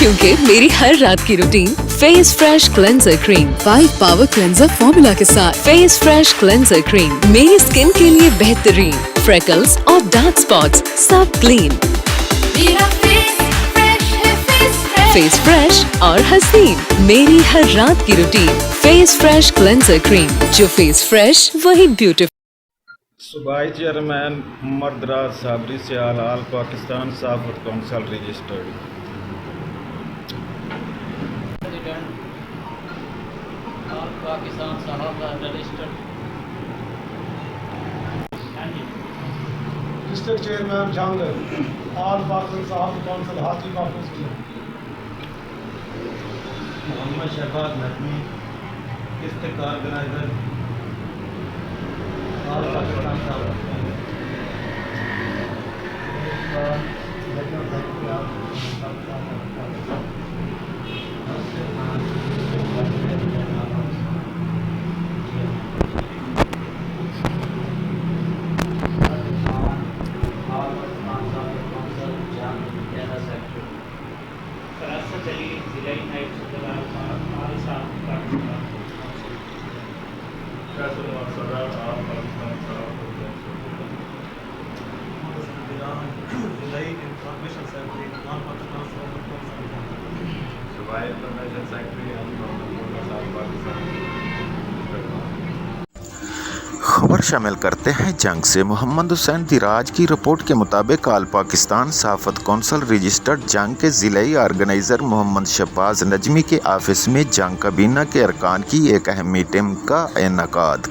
क्योंकि मेरी हर रात की routine face fresh cleanser cream 5 power cleanser formula के साथ। फेस फ्रेश क्लेंजर क्रीम मेरी स्किन के लिए बेहतरीन। फ्रेकल्स और डार्क स्पॉट्स सब क्लीन। मेरा फेस फ्रेश और हसीन मेरी हर रात की routine. Face fresh cleanser cream, जो फेस फ्रेश वही ब्यूटीफुल। सूबाई चेयरमैन मोहम्मद दराज साबरी सियाल आल पाकिस्तान सहाफ़त कौंसल रजिस्टर्ड। ऑल पाकिस्तान सहाफ़त रजिस्टर्ड। डिस्ट्रिक्ट चेयरमैन जंग ऑल पाकिस्तान सहाफ़त council Haji office Mohammad Shahbaz Naqvi district organiser all Pakistan सहाफ़त खबर शामिल करते हैं जंग से। मोहम्मद हुसैन दिराज की रिपोर्ट के मुताबिक आल पाकिस्तान सहाफ़त कौंसिल रजिस्टर्ड जंग के ज़िलाई ऑर्गेनाइज़र मोहम्मद शहबाज नजमी के ऑफिस में जंग काबीना के अरकान की एक अहम मीटिंग का इनेकाद,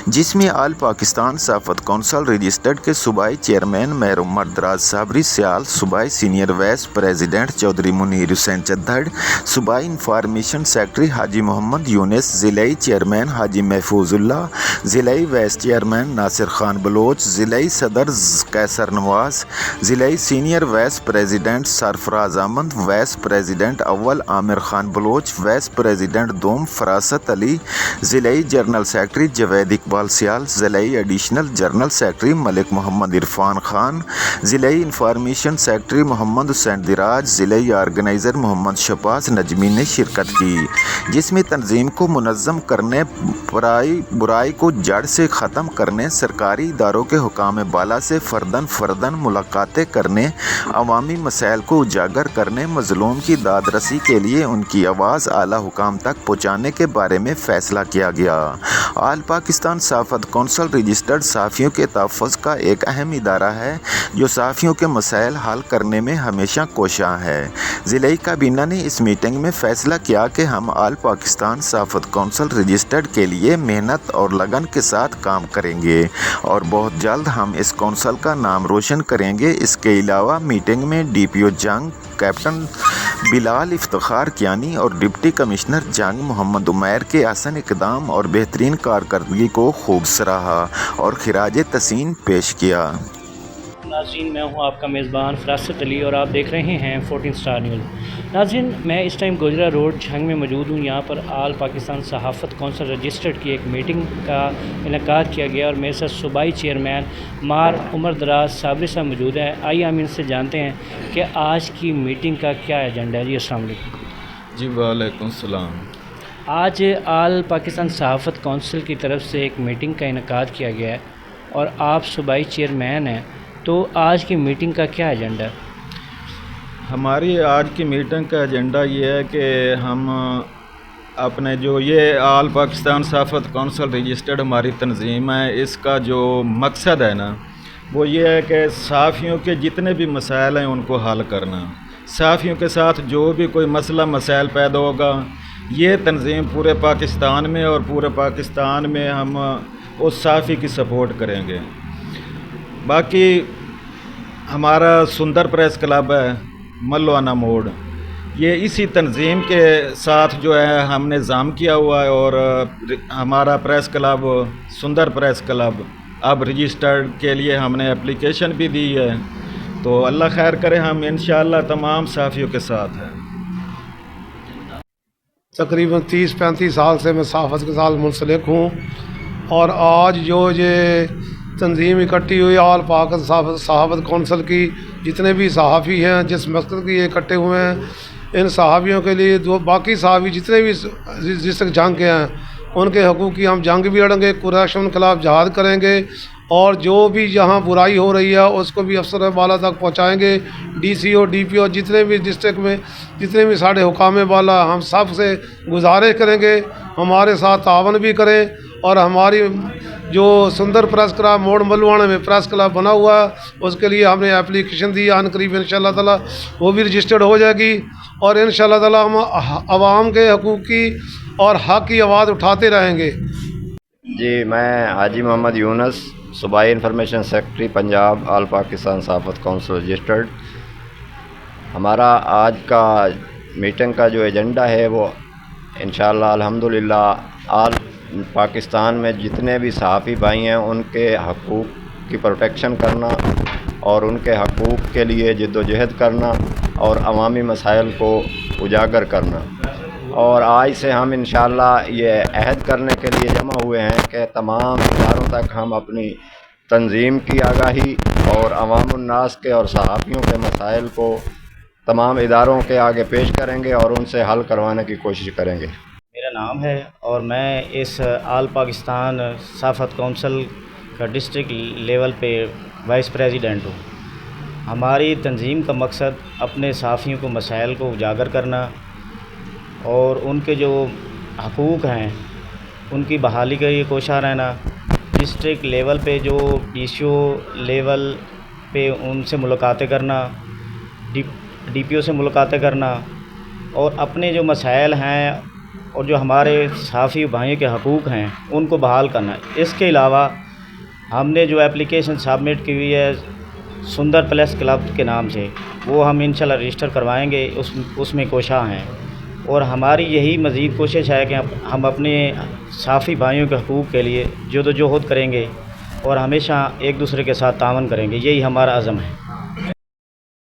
जिसमें आल पाकिस्तान सहाफ़त कौंसिल रजिस्टर्ड के सूबाई चेयरमैन मोहम्मद दराज साबरी सियाल, सूबाई senior vice president Chaudhry Munir Hussain Chaddar, सूबाई इंफॉर्मेशन सेक्रेटरी हाजी मोहम्मद यूनिस, ज़िलाई चेयरमैन हाजी महफूजुल्लाह, ज़िलाई वाइस चेयरमैन नासिर खान बलोच, ज़िलाई सदर कैसर नवाज, ज़िलाई senior vice president Sarfaraz Ahmed, vice president अव्वल आमिर खान बलोच, वाइस प्रेसिडेंट दोम फरासत अली, ज़िलाई जनरल सेक्रेटरी जवेद इकबाल सियाल, ज़िलाई additional general secretary Malik Mohammad Irfan Khan, ज़िलाई इंफॉर्मेशन सेक्रेटरी मोहम्मद हुसैन दिराज, ज़िलाई ऑर्गेनाइज़र मोहम्मद शहबाज नजमी ने शिरकत की, जिसमें तंजीम को मुनज़्ज़म करने, बुराई को जड़ से ख़त्म करने, सरकारी इदारों के हुकाम बाला से फ़र्दन मुलाकातें करने, अवामी मसाइल को उजागर करने, मज़लूम की दादरसी के लिए उनकी आवाज़ आला हुकाम तक पहुँचाने के बारे में फ़ैसला किया गया। आल पाकिस्तान सहाफ़त कौंसिल रजिस्टर्ड सहाफ़ियों के तहफ़्फ़ुज़ का एक अहम इदारा है, जो सहाफ़ियों के मसाइल हल करने में हमेशा कोशां है। ज़िलाई काबीना ने इस मीटिंग में फ़ैसला किया कि हम आल पाकिस्तान सहाफ़त कौंसिल रजिस्टर्ड के लिए मेहनत और लगन के साथ काम करेंगे और बहुत जल्द हम इस कौंसिल का नाम रोशन करेंगे। इसके अलावा मीटिंग में DPO जंग कैप्टन बिलाल इफ्तिखार कियानी और डिप्टी कमिश्नर जंग मोहम्मद उमैर के हसन इक़दाम और बेहतरीन कारकर्दगी को खूब सराहा और खिराज तहसीन पेश किया। नाज़रीन, मैं हूं आपका मेज़बान फरासत अली और आप देख रहे हैं 14 स्टार न्यूज़। नाज़रीन, मैं इस टाइम गोजरा रोड झंग में मौजूद हूं। यहां पर आल पाकिस्तान सहाफ़त कौंसिल रजिस्टर्ड की एक मीटिंग का इनेकाद किया गया और मेरे साथ सूबाई चेयरमैन मार उमर दराज साबरी साहब मौजूद हैं। आइए हम इनसे जानते हैं कि आज की मीटिंग का क्या एजेंडा है। जी अस्सलाम वालेकुम। जी वालेकुम सलाम। आज आल पाकिस्तान सहाफ़त कौंसिल की तरफ से एक मीटिंग का इनेकाद किया गया है और आप सूबाई चेयरमैन हैं, तो आज की मीटिंग का क्या एजेंडा है? हमारी आज की मीटिंग का एजेंडा ये है कि हम अपने जो ये आल पाकिस्तान सहाफ़त कौंसिल रजिस्टर्ड हमारी तंजीम है, इसका जो मकसद है ना, वो ये है कि सहाफ़ियों के जितने भी मसाइल हैं उनको हल करना। सहाफ़ियों के साथ जो भी कोई मसला मसाइल पैदा होगा, ये तंजीम पूरे पाकिस्तान में और पूरे पाकिस्तान में हम उस सहाफ़ी की सपोर्ट करेंगे। बाकी हमारा सुंदर प्रेस क्लब है मल्लवाना मोड़, ये इसी तंजीम के साथ जो है हमने जाम किया हुआ है और हमारा प्रेस क्लब सुंदर प्रेस क्लब अब रजिस्टर्ड के लिए हमने एप्लीकेशन भी दी है। तो अल्लाह खैर करे, हम इंशाअल्लाह तमाम सहाफ़ियों के साथ हैं। तकरीबन 30-35 साल से मैं सहाफ़त के साथ मुंसलिक हूँ और आज जो ये तंजीम इकट्ठी हुई आल पाक सहाफ़त कौंसिल की, जितने भी सहाफ़ी हैं जिस मकसद के ये इकट्ठे हुए हैं, ان صحافیوں کے لیے باقی صحافی جتنے بھی ڈسٹرکٹ جنگ کے ہیں ان کے حقوق کی ہم جنگ بھی لڑیں گے، کرپشن کے خلاف جہاد کریں گے، اور جو بھی جہاں برائی ہو رہی ہے اس کو بھی افسر بالا تک پہنچائیں گے۔ D C O D P او جتنے بھی ڈسٹرکٹ میں جتنے بھی سارے حکام بالا، ہم سب سے گزارش کریں گے ہمارے ساتھ تعاون بھی کریں، اور ہماری جو سندر پریس کلب موڑ ملوانے میں پریس کلب بنا ہوا ہے اس کے لیے ہم نے اپلیکیشن دی، عن قریب انشاءاللہ تعالی وہ بھی رجسٹرڈ ہو جائے گی، اور انشاءاللہ تعالی ہم عوام کے حقوق کی اور حق کی آواز اٹھاتے رہیں گے۔ جی، میں حاجی محمد یونس، صوبائی انفارمیشن سیکرٹری پنجاب، آل پاکستان صحافت کونسل رجسٹرڈ۔ ہمارا آج کا میٹنگ کا جو ایجنڈا ہے وہ انشاءاللہ الحمدللہ آل پاکستان میں جتنے بھی صحافی بھائی ہیں ان کے حقوق کی پروٹیکشن کرنا اور ان کے حقوق کے لیے جد و جہد کرنا اور عوامی مسائل کو اجاگر کرنا، اور آج سے ہم انشاءاللہ یہ عہد کرنے کے لیے جمع ہوئے ہیں کہ تمام اداروں تک ہم اپنی تنظیم کی آگاہی اور عوام الناس کے اور صحافیوں کے مسائل کو تمام اداروں کے آگے پیش کریں گے اور ان سے حل کروانے کی کوشش کریں گے۔ میرا نام ہے اور میں اس آل پاکستان صحافت کونسل کا ڈسٹرکٹ لیول پہ وائس پریزیڈنٹ ہوں۔ ہماری تنظیم کا مقصد اپنے صحافیوں کو مسائل کو اجاگر کرنا اور ان کے جو حقوق ہیں ان کی بحالی کے لیے کوشاں رہنا، ڈسٹرکٹ لیول پہ جو ڈی سی او لیول پہ ان سے ملاقاتیں کرنا، ڈی پی او سے ملاقاتیں کرنا، اور اپنے جو مسائل ہیں اور جو ہمارے صحافی بھائیوں کے حقوق ہیں ان کو بحال کرنا۔ اس کے علاوہ ہم نے جو اپلیکیشن سبمٹ کی ہوئی ہے سندر پریس کلب کے نام سے، وہ ہم انشاءاللہ رجسٹر کروائیں گے، اس میں کوشاں ہیں، اور ہماری یہی مزید کوشش ہے کہ ہم اپنے صحافی بھائیوں کے حقوق کے لیے جدوجہد کریں گے اور ہمیشہ ایک دوسرے کے ساتھ تعاون کریں گے، یہی ہمارا عزم ہے۔